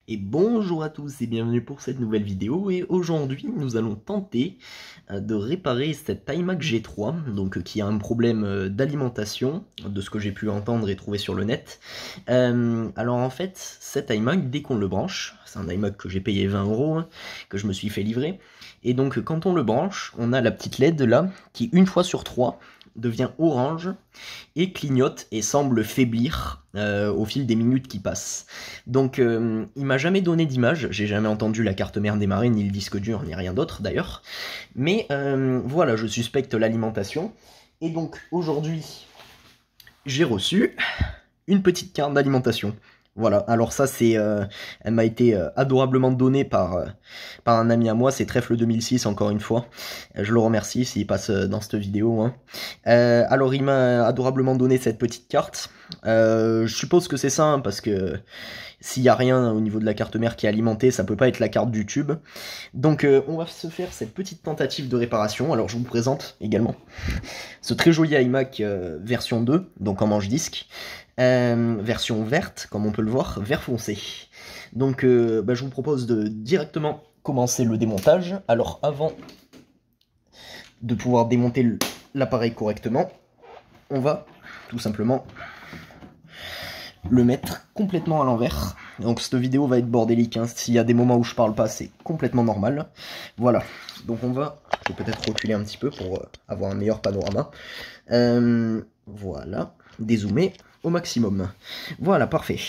Et bonjour à tous et bienvenue pour cette nouvelle vidéo, et aujourd'hui nous allons tenter de réparer cette iMac G3, donc qui a un problème d'alimentation, de ce que j'ai pu entendre et trouver sur le net. Alors en fait, cet iMac, dès qu'on le branche, c'est un iMac que j'ai payé 20 €, que je me suis fait livrer, et donc quand on le branche, on a la petite LED là, qui une fois sur trois devient orange et clignote et semble faiblir au fil des minutes qui passent. Donc il m'a jamais donné d'image, j'ai jamais entendu la carte mère démarrer, ni le disque dur, ni rien d'autre d'ailleurs. Mais voilà, je suspecte l'alimentation. Et donc aujourd'hui, j'ai reçu une petite carte d'alimentation. Voilà, alors ça c'est, elle m'a été adorablement donnée par un ami à moi, c'est Trèfle 2006 encore une fois. Je le remercie s'il passe dans cette vidéo, hein. Alors il m'a adorablement donné cette petite carte. Je suppose que c'est ça, hein, parce que s'il y a rien au niveau de la carte mère qui est alimentée, ça peut pas être la carte du tube. Donc on va se faire cette petite tentative de réparation. Alors je vous présente également ce très joli iMac version 2, donc en manche disque. Version verte, comme on peut le voir, vert foncé. Donc je vous propose de directement commencer le démontage. Alors avant de pouvoir démonter l'appareil correctement, on va tout simplement le mettre complètement à l'envers. Donc cette vidéo va être bordélique, hein. S'il y a des moments où je parle pas, c'est complètement normal. Voilà, donc on va, je vais peut-être reculer un petit peu pour avoir un meilleur panorama. Voilà, dézoomer au maximum. Voilà, parfait.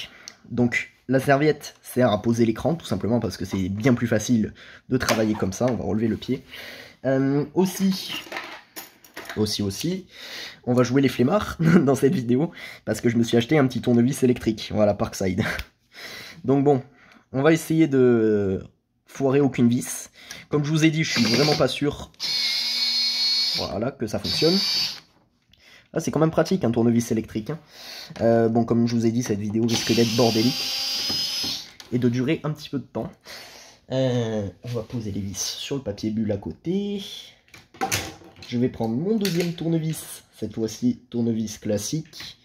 Donc la serviette sert à poser l'écran, tout simplement parce que c'est bien plus facile de travailler comme ça. On va relever le pied. Aussi, on va jouer les flemmards dans cette vidéo, parce que je me suis acheté un petit tournevis électrique, voilà, Parkside. Donc bon, on va essayer de foirer aucune vis. Comme je vous ai dit, je suis vraiment pas sûr, voilà, que ça fonctionne. Ah, c'est quand même pratique un tournevis électrique, hein. Bon, comme je vous ai dit, cette vidéo risque d'être bordélique et de durer un petit peu de temps. On va poser les vis sur le papier bulle à côté. Je vais prendre mon deuxième tournevis, cette fois-ci tournevis classique,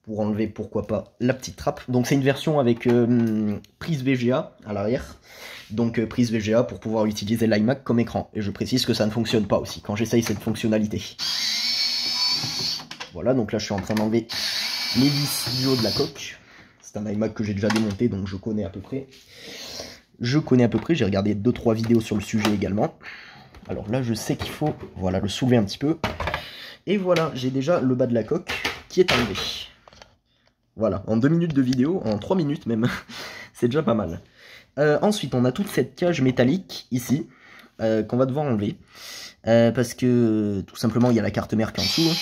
pour enlever, pourquoi pas, la petite trappe. Donc c'est une version avec prise VGA à l'arrière, donc prise VGA pour pouvoir utiliser l'iMac comme écran. Et je précise que ça ne fonctionne pas aussi quand j'essaye cette fonctionnalité. Voilà, donc là je suis en train d'enlever les vis du haut de la coque. C'est un iMac que j'ai déjà démonté, donc je connais à peu près. J'ai regardé 2-3 vidéos sur le sujet également. Alors là, je sais qu'il faut, voilà, le soulever un petit peu. Et voilà, j'ai déjà le bas de la coque qui est enlevé. Voilà, en 2 minutes de vidéo, en 3 minutes même, c'est déjà pas mal. Ensuite, on a toute cette cage métallique ici, qu'on va devoir enlever. Parce que, tout simplement, il y a la carte mère qui est en dessous, hein.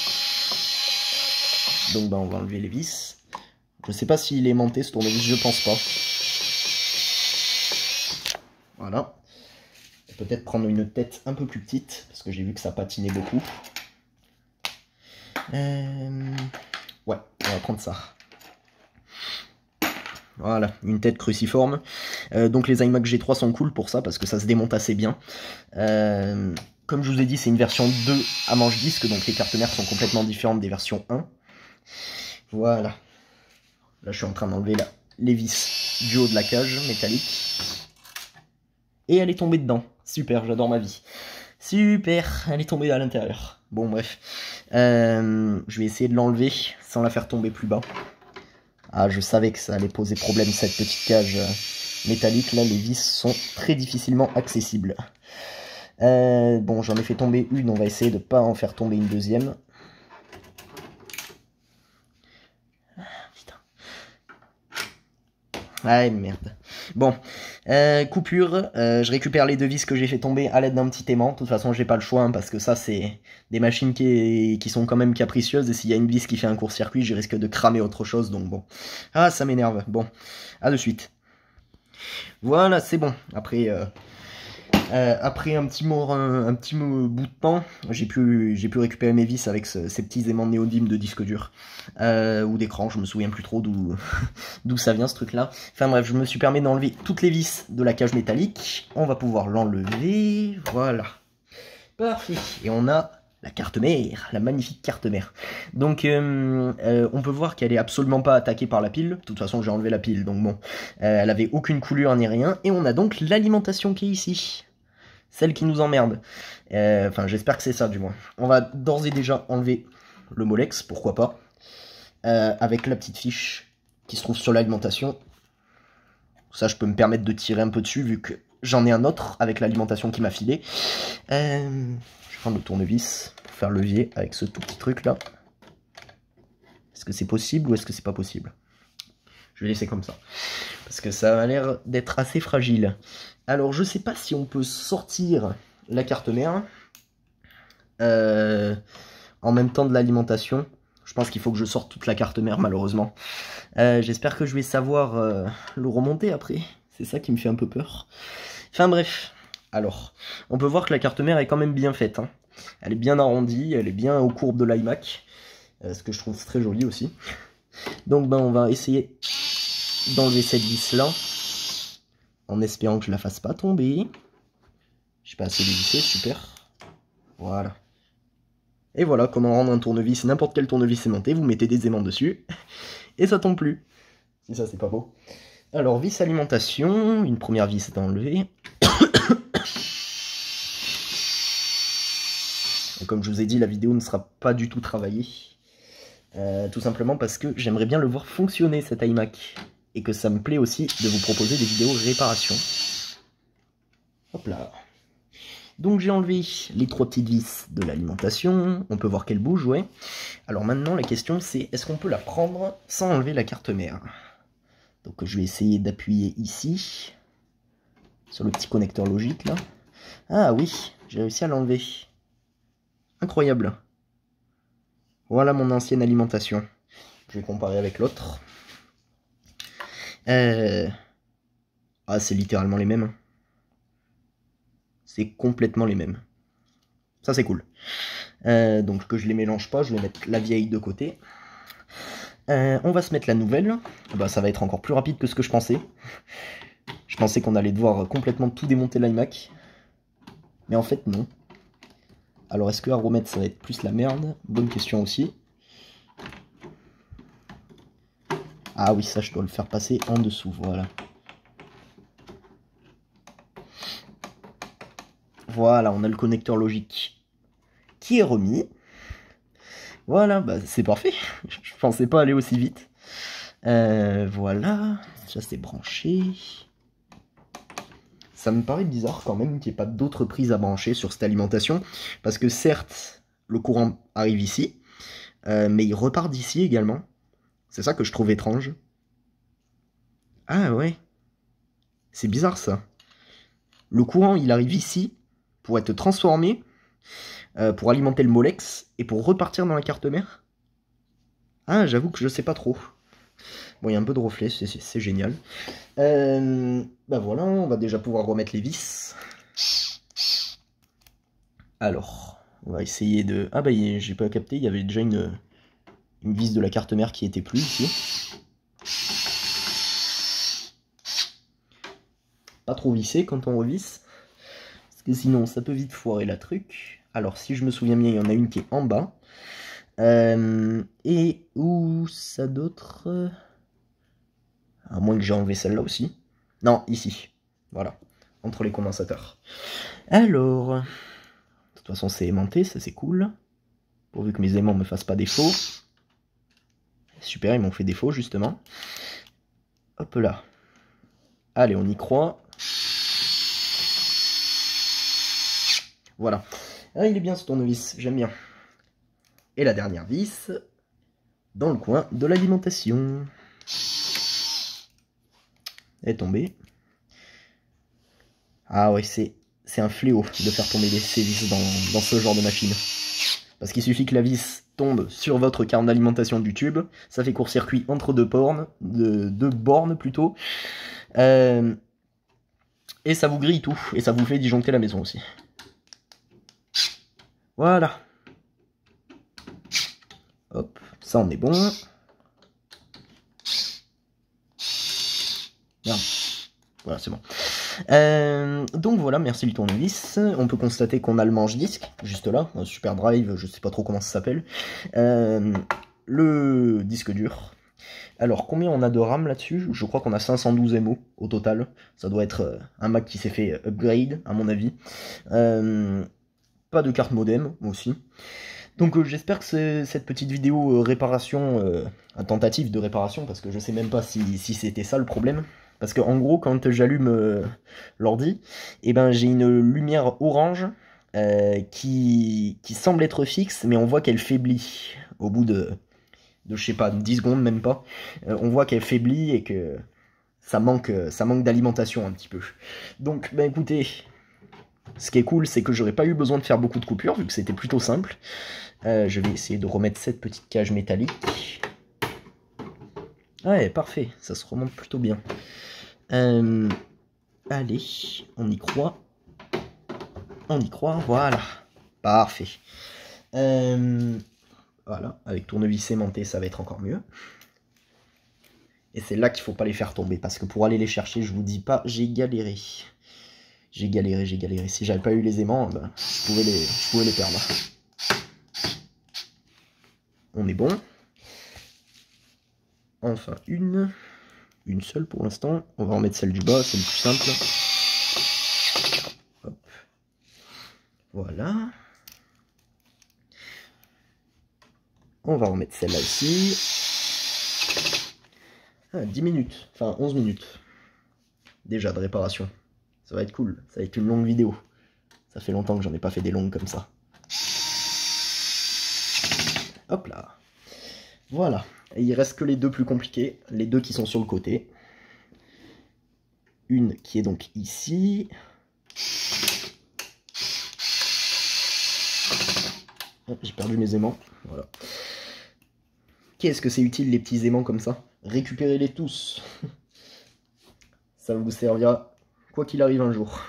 Donc on va enlever les vis. Je sais pas s'il est aimanté ce tournevis, je pense pas. Voilà. Peut-être prendre une tête un peu plus petite, parce que j'ai vu que ça patinait beaucoup. Ouais, on va prendre ça. Voilà, une tête cruciforme. Donc les iMac G3 sont cool pour ça, parce que ça se démonte assez bien. Comme je vous ai dit, c'est une version 2 à manche disque, donc les cartes mères sont complètement différentes des versions 1. Voilà. Là, je suis en train d'enlever les vis du haut de la cage métallique. Et elle est tombée dedans. Super, j'adore ma vie. Super, elle est tombée à l'intérieur. Bon, bref. Je vais essayer de l'enlever sans la faire tomber plus bas. Ah, je savais que ça allait poser problème, cette petite cage métallique. Là, les vis sont très difficilement accessibles. Bon, j'en ai fait tomber une. On va essayer de ne pas en faire tomber une deuxième. Ah merde. Bon, coupure, je récupère les deux vis que j'ai fait tomber à l'aide d'un petit aimant. De toute façon, j'ai pas le choix, hein, parce que ça, c'est des machines qui sont quand même capricieuses. Et s'il y a une vis qui fait un court-circuit, je risque de cramer autre chose. Donc bon. Ah, ça m'énerve. Bon, à de suite. Voilà, c'est bon. Après un petit bout de temps, j'ai pu récupérer mes vis avec ces petits aimants néodymes de disque dur. Ou d'écran, je me souviens plus trop d'où ça vient ce truc là. Enfin bref, je me suis permis d'enlever toutes les vis de la cage métallique. On va pouvoir l'enlever, voilà. Parfait. Et on a la carte mère, la magnifique carte mère. Donc on peut voir qu'elle est absolument pas attaquée par la pile. De toute façon j'ai enlevé la pile, donc bon. Elle avait aucune coulure ni rien. Et on a donc l'alimentation qui est ici. Celle qui nous emmerde. Enfin j'espère que c'est ça du moins. On va d'ores et déjà enlever le Molex, pourquoi pas. Avec la petite fiche qui se trouve sur l'alimentation. Ça je peux me permettre de tirer un peu dessus vu que j'en ai un autre avec l'alimentation qui m'a filé. Je vais prendre le tournevis pour faire levier avec ce tout petit truc là. Est-ce que c'est possible ou est-ce que c'est pas possible? Je vais laisser comme ça. Parce que ça a l'air d'être assez fragile. Alors je sais pas si on peut sortir la carte mère en même temps de l'alimentation. Je pense qu'il faut que je sorte toute la carte mère malheureusement. J'espère que je vais savoir le remonter après. C'est ça qui me fait un peu peur. Enfin bref. Alors, on peut voir que la carte mère est quand même bien faite. Hein. Elle est bien arrondie, elle est bien aux courbes de l'iMac. Ce que je trouve très joli aussi. Donc ben on va essayer d'enlever cette vis là. En espérant que je la fasse pas tomber. Je sais pas assez dévissé, super. Voilà. Et voilà comment rendre un tournevis, n'importe quel tournevis aimanté, vous mettez des aimants dessus. Et ça tombe plus. Si ça c'est pas beau. Alors vis alimentation, une première vis est enlevée. Et comme je vous ai dit, la vidéo ne sera pas du tout travaillée. Tout simplement parce que j'aimerais bien le voir fonctionner cet iMac. Et que ça me plaît aussi de vous proposer des vidéos réparation. Hop là. Donc j'ai enlevé les 3 petites vis de l'alimentation. On peut voir qu'elle bouge, ouais. Alors maintenant la question c'est, est-ce qu'on peut la prendre sans enlever la carte mère? Donc je vais essayer d'appuyer ici. Sur le petit connecteur logique là. Ah oui, j'ai réussi à l'enlever. Incroyable. Voilà mon ancienne alimentation. Je vais comparer avec l'autre. Ah, c'est littéralement les mêmes. C'est complètement les mêmes. Ça, c'est cool. Donc, que je les mélange pas, je vais mettre la vieille de côté. On va se mettre la nouvelle. Bah, ça va être encore plus rapide que ce que je pensais. Je pensais qu'on allait devoir complètement tout démonter l'iMac. Mais en fait, non. Alors, est-ce que à remettre, ça va être plus la merde? Bonne question aussi. Ah oui, ça, je dois le faire passer en dessous, voilà. Voilà, on a le connecteur logique qui est remis. Voilà, bah c'est parfait. Je pensais pas aller aussi vite. Voilà, ça c'est branché. Ça me paraît bizarre quand même qu'il n'y ait pas d'autres prises à brancher sur cette alimentation. Parce que certes, le courant arrive ici, mais il repart d'ici également. C'est ça que je trouve étrange. Ah ouais, c'est bizarre ça. Le courant, il arrive ici pour être transformé, pour alimenter le Molex, et pour repartir dans la carte mère. Ah, j'avoue que je sais pas trop. Bon, il y a un peu de reflet, c'est génial. Bah voilà, on va déjà pouvoir remettre les vis. Alors, on va essayer de... Ah bah, j'ai pas capté, il y avait déjà une vis de la carte mère qui était plus ici. Pas trop vissé quand on revisse, parce que sinon ça peut vite foirer la truc. Alors si je me souviens bien, il y en a une qui est en bas. Et où ça d'autre? À moins que j'ai enlevé celle-là aussi. Non, ici. Voilà, entre les condensateurs. Alors, de toute façon c'est aimanté, ça c'est cool. Pourvu que mes aimants me fassent pas défaut. Super, ils m'ont fait défaut justement. Hop là. Allez, on y croit. Voilà. Ah, il est bien ce tournevis, j'aime bien. Et la dernière vis, dans le coin de l'alimentation. Elle est tombée. Ah ouais, c'est un fléau de faire tomber ces vis dans ce genre de machine. Parce qu'il suffit que la vis tombe sur votre carte d'alimentation du tube, ça fait court-circuit entre deux bornes plutôt. Et ça vous grille tout, et ça vous fait disjoncter la maison aussi. Voilà. Hop, ça on est bon. Merde. Voilà, c'est bon. Donc voilà, merci le tournevis. On peut constater qu'on a le manche-disque, juste là, un Super Drive, je sais pas trop comment ça s'appelle. Le disque dur. Alors, combien on a de RAM là-dessus? Je crois qu'on a 512 MO au total. Ça doit être un Mac qui s'est fait upgrade, à mon avis. Pas de carte modem, aussi. Donc j'espère que cette petite vidéo réparation, tentative de réparation, parce que je sais même pas si c'était ça le problème. Parce que en gros, quand j'allume l'ordi, eh ben, j'ai une lumière orange qui semble être fixe, mais on voit qu'elle faiblit au bout de je sais pas, 10 secondes, même pas. On voit qu'elle faiblit et que ça manque d'alimentation un petit peu. Donc, ben écoutez, ce qui est cool, c'est que j'aurais pas eu besoin de faire beaucoup de coupures, vu que c'était plutôt simple. Je vais essayer de remettre cette petite cage métallique. Ouais, parfait, ça se remonte plutôt bien. Allez, on y croit. On y croit, voilà. Parfait. Voilà, avec tournevis aimanté, ça va être encore mieux. Et c'est là qu'il faut pas les faire tomber, parce que pour aller les chercher, je vous dis pas, j'ai galéré. J'ai galéré. Si j'avais pas eu les aimants, ben, je pouvais les perdre. On est bon. Enfin, une seule pour l'instant. On va remettre celle du bas, c'est le plus simple. Hop. Voilà. On va remettre celle-là ici. 10 minutes, enfin 11 minutes. Déjà de réparation. Ça va être cool, ça va être une longue vidéo. Ça fait longtemps que j'en ai pas fait des longues comme ça. Hop là. Voilà. Et il reste que les deux plus compliqués, les deux qui sont sur le côté. Une qui est donc ici. J'ai perdu mes aimants. Voilà. Qu'est-ce que c'est utile les petits aimants comme ça? Récupérez-les tous. Ça vous servira quoi qu'il arrive un jour.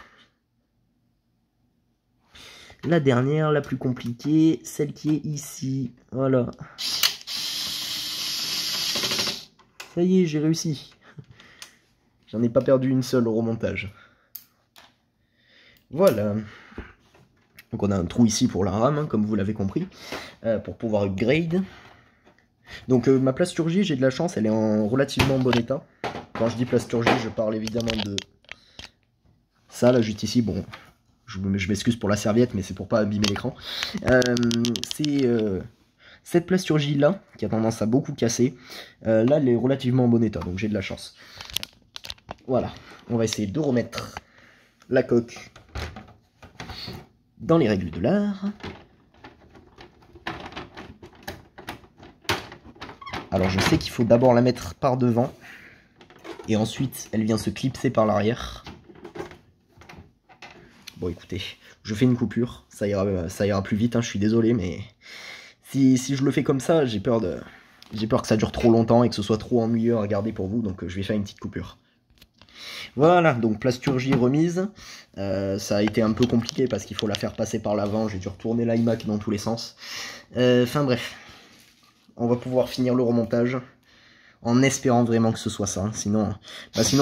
La dernière, la plus compliquée, celle qui est ici. Voilà. Ça y est, j'ai réussi. J'en ai pas perdu une seule au remontage. Voilà. Donc on a un trou ici pour la RAM, hein, comme vous l'avez compris, pour pouvoir upgrade. Donc ma plasturgie, j'ai de la chance, elle est en relativement bon état. Quand je dis plasturgie, je parle évidemment de ça, là, juste ici. Bon, je m'excuse pour la serviette, mais c'est pour pas abîmer l'écran. C'est cette plasturgie-là, qui a tendance à beaucoup casser. Là, elle est relativement en bon état, donc j'ai de la chance. Voilà, on va essayer de remettre la coque dans les règles de l'art. Alors je sais qu'il faut d'abord la mettre par devant, et ensuite elle vient se clipser par l'arrière. Bon écoutez, je fais une coupure, ça ira plus vite, hein, je suis désolé, mais si je le fais comme ça, j'ai peur que ça dure trop longtemps et que ce soit trop ennuyeux à regarder pour vous, donc je vais faire une petite coupure. Voilà, donc plasturgie remise. Ça a été un peu compliqué parce qu'il faut la faire passer par l'avant, j'ai dû retourner l'iMac dans tous les sens. Enfin bref, on va pouvoir finir le remontage en espérant vraiment que ce soit ça. Sinon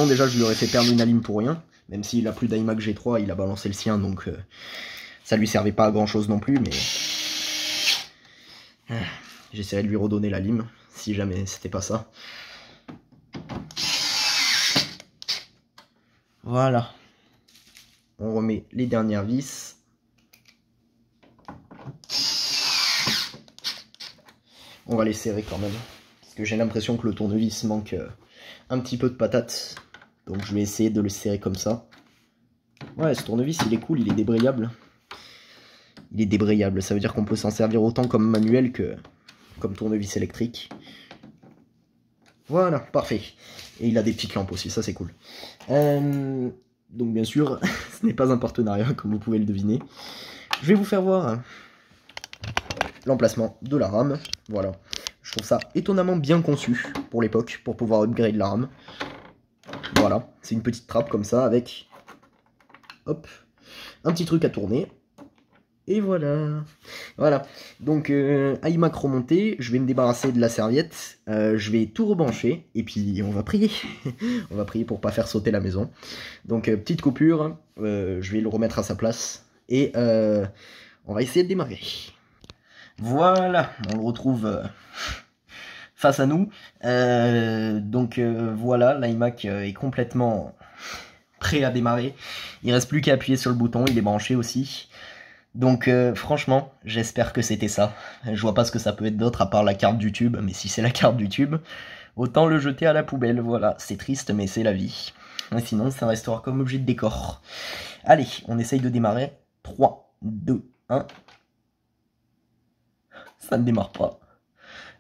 déjà je lui aurais fait perdre une alim pour rien, même s'il a plus d'iMac G3, il a balancé le sien, donc ça lui servait pas à grand chose non plus, mais j'essaierai de lui redonner la lime, si jamais c'était pas ça. Voilà. On remet les dernières vis. On va les serrer quand même, parce que j'ai l'impression que le tournevis manque un petit peu de patate. Donc je vais essayer de le serrer comme ça. Ouais, ce tournevis il est cool, il est débrayable. Il est débrayable, ça veut dire qu'on peut s'en servir autant comme manuel que comme tournevis électrique. Voilà, parfait. Et il a des petites lampes aussi, ça c'est cool. Donc bien sûr, ce n'est pas un partenariat, comme vous pouvez le deviner. Je vais vous faire voir l'emplacement de la RAM. Voilà, je trouve ça étonnamment bien conçu pour l'époque, pour pouvoir upgrade la RAM. Voilà, c'est une petite trappe comme ça avec, hop, un petit truc à tourner. Et voilà. Voilà. Donc, iMac remonté, je vais me débarrasser de la serviette, je vais tout rebrancher, et puis on va prier. On va prier pour pas faire sauter la maison. Donc, petite coupure, je vais le remettre à sa place, et on va essayer de démarrer. Voilà, on le retrouve face à nous. Voilà, l'iMac est complètement prêt à démarrer. Il reste plus qu'à appuyer sur le bouton, il est branché aussi. Donc franchement, j'espère que c'était ça. Je vois pas ce que ça peut être d'autre à part la carte du tube, mais si c'est la carte du tube, autant le jeter à la poubelle. Voilà, c'est triste, mais c'est la vie. Et sinon, ça restera comme objet de décor. Allez, on essaye de démarrer. 3, 2, 1. Ça ne démarre pas.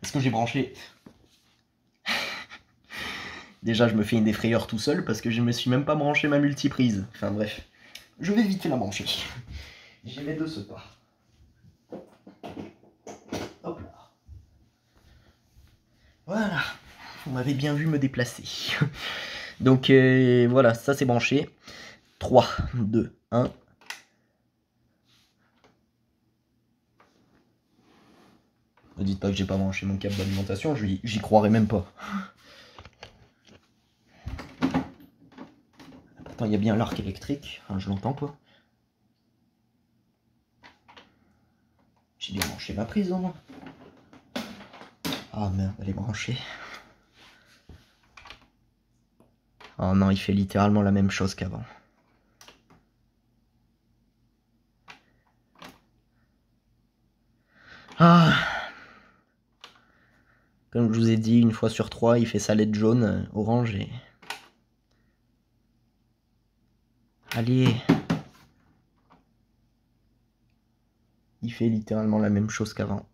Est-ce que j'ai branché? Déjà, je me fais une défrayeur tout seul parce que je me suis même pas branché ma multiprise. Enfin bref, je vais vite la brancher. J'y vais de ce pas. Hop là. Voilà. Vous m'avez bien vu me déplacer. Donc voilà, ça c'est branché. 3, 2, 1. Ne dites pas que j'ai pas branché mon câble d'alimentation, j'y croirais même pas. Attends, il y a bien l'arc électrique. Enfin, je l'entends pas. J'ai bien branché ma prise au moins. Ah merde, elle est branchée. Oh non, il fait littéralement la même chose qu'avant. Ah. Comme je vous ai dit, une fois sur 3, il fait sa LED jaune, orange et... Allez. Il fait littéralement la même chose qu'avant.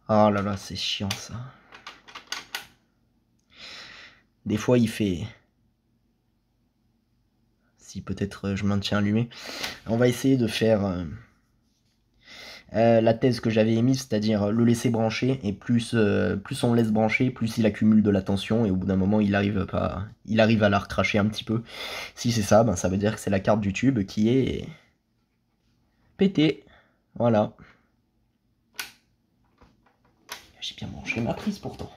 Oh là là, c'est chiant ça. Des fois il fait... Si peut-être je maintiens allumé. On va essayer de faire la thèse que j'avais émise, c'est-à-dire le laisser brancher, et plus on le laisse brancher, plus il accumule de la tension, et au bout d'un moment il arrive à la recracher un petit peu. Si c'est ça, ben ça veut dire que c'est la carte du tube qui est pétée. Voilà. J'ai bien branché ma prise pourtant.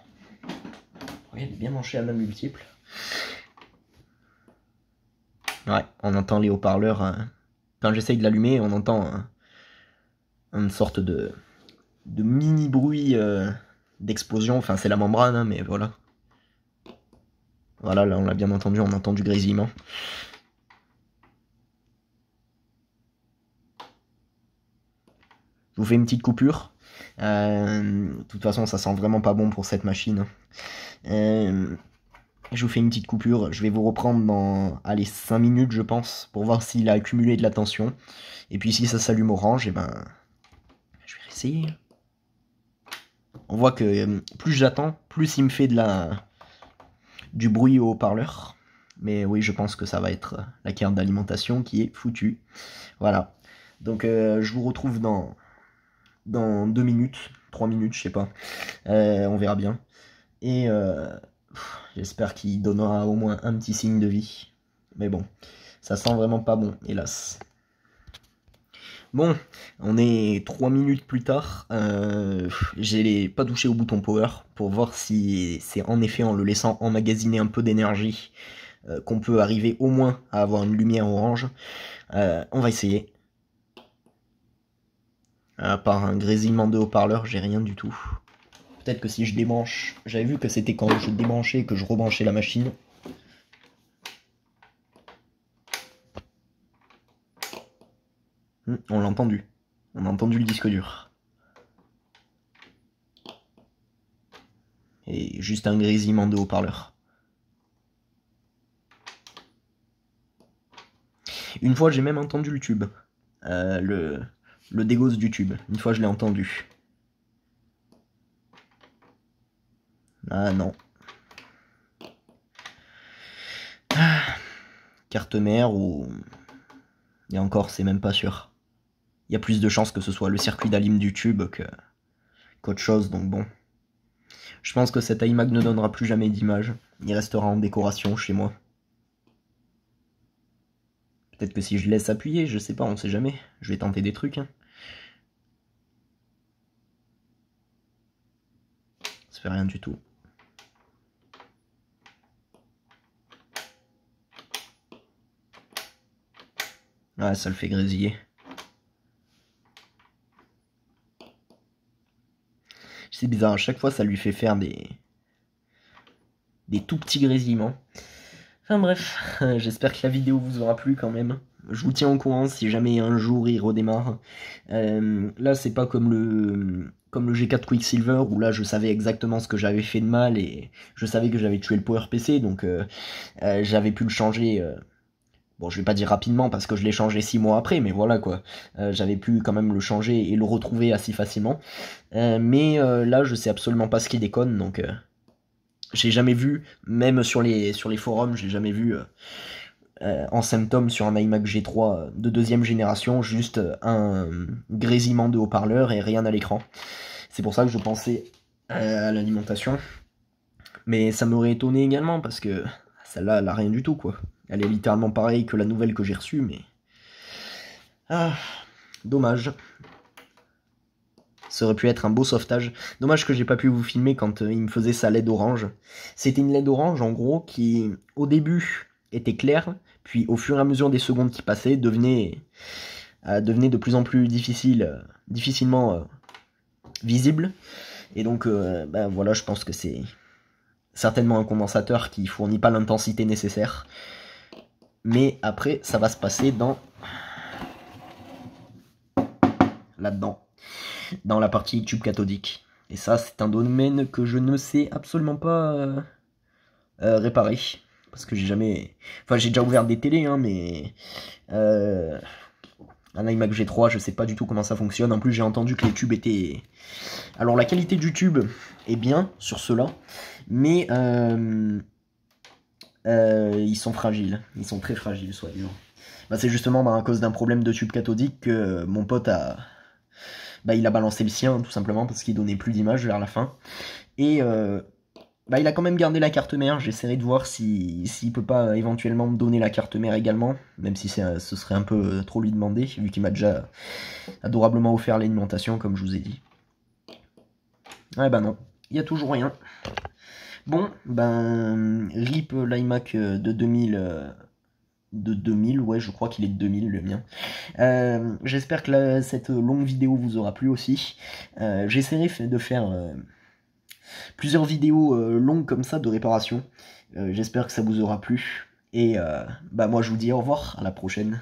Oui, elle est bien branchée à ma multiple. Ouais, on entend les haut-parleurs. Quand j'essaye de l'allumer, on entend une sorte de mini bruit d'explosion. Enfin, c'est la membrane, hein, mais voilà. Voilà, là on l'a bien entendu, on entend du grésillement. Je vous fais une petite coupure. De toute façon, ça sent vraiment pas bon pour cette machine. Je vous fais une petite coupure. Je vais vous reprendre dans, allez, 5 minutes, je pense, pour voir s'il a accumulé de la tension. Et puis si ça s'allume orange, et ben, je vais essayer. On voit que plus j'attends, plus il me fait du bruit au haut-parleur. Mais oui, je pense que ça va être la carte d'alimentation qui est foutue. Voilà. Donc je vous retrouve dans 2 minutes, 3 minutes, je sais pas. On verra bien. Et j'espère qu'il donnera au moins un petit signe de vie. Mais bon, ça sent vraiment pas bon, hélas. Bon, on est 3 minutes plus tard. J'ai pas touché au bouton power pour voir si c'est en effet en le laissant emmagasiner un peu d'énergie qu'on peut arriver au moins à avoir une lumière orange. On va essayer. À part un grésillement de haut-parleur, j'ai rien du tout. Peut-être que si je débranche... J'avais vu que c'était quand je débranchais et que je rebranchais la machine. On l'a entendu. On a entendu le disque dur. Et juste un grésillement de haut-parleur. Une fois, j'ai même entendu le tube. Le dégausse du tube. Une fois, je l'ai entendu. Ah non. Carte mère ou... Et encore, c'est même pas sûr. Il y a plus de chances que ce soit le circuit d'alim du tube qu'autre chose, donc bon. Je pense que cet iMac ne donnera plus jamais d'image. Il restera en décoration chez moi. Peut-être que si je laisse appuyer, je sais pas, on sait jamais. Je vais tenter des trucs. Hein. Ça fait rien du tout. Ouais, ça le fait grésiller. C'est bizarre, à chaque fois ça lui fait faire des tout petits grésillements. Enfin bref, j'espère que la vidéo vous aura plu quand même. Je vous tiens au courant si jamais un jour il redémarre. Là c'est pas comme le G4 Quicksilver où là je savais exactement ce que j'avais fait de mal et je savais que j'avais tué le PowerPC, donc j'avais pu le changer. Bon, je vais pas dire rapidement parce que je l'ai changé 6 mois après, mais voilà quoi. J'avais pu quand même le changer et le retrouver assez facilement. Mais là, je sais absolument pas ce qui déconne, donc j'ai jamais vu, même sur les forums, j'ai jamais vu en symptôme sur un iMac G3 de deuxième génération, juste un grésillement de haut-parleur et rien à l'écran. C'est pour ça que je pensais à l'alimentation. Mais ça m'aurait étonné également parce que celle-là, elle a rien du tout quoi. Elle est littéralement pareille que la nouvelle que j'ai reçue, mais... Ah, dommage. Ça aurait pu être un beau sauvetage. Dommage que j'ai pas pu vous filmer quand il me faisait sa LED orange. C'était une LED orange, en gros, qui, au début, était claire, puis au fur et à mesure des secondes qui passaient, devenait de plus en plus difficilement visible. Et donc, ben voilà, je pense que c'est certainement un condensateur qui fournit pas l'intensité nécessaire. Mais après, ça va se passer là-dedans, dans la partie tube cathodique. Et ça, c'est un domaine que je ne sais absolument pas réparer. Parce que j'ai jamais... Enfin, j'ai déjà ouvert des télés, hein, mais... un iMac G3, je sais pas du tout comment ça fonctionne. En plus, j'ai entendu que les tubes étaient... Alors, la qualité du tube est bien sur ceux-là, mais... ils sont fragiles, ils sont très fragiles, soi-disant. Bah, c'est justement à cause d'un problème de tube cathodique que mon pote a... Bah, il a balancé le sien, tout simplement, parce qu'il donnait plus d'image vers la fin. Et bah, il a quand même gardé la carte mère, j'essaierai de voir s'il peut pas éventuellement me donner la carte mère également, même si ce serait un peu trop lui demander, vu qu'il m'a déjà adorablement offert l'alimentation, comme je vous ai dit. Ouais bah non, il y a toujours rien. Bon, ben, RIP l'iMac de 2000, ouais, je crois qu'il est de 2000, le mien. J'espère que cette longue vidéo vous aura plu aussi. J'essaierai de faire plusieurs vidéos longues comme ça de réparation. J'espère que ça vous aura plu. Et bah moi je vous dis au revoir, à la prochaine.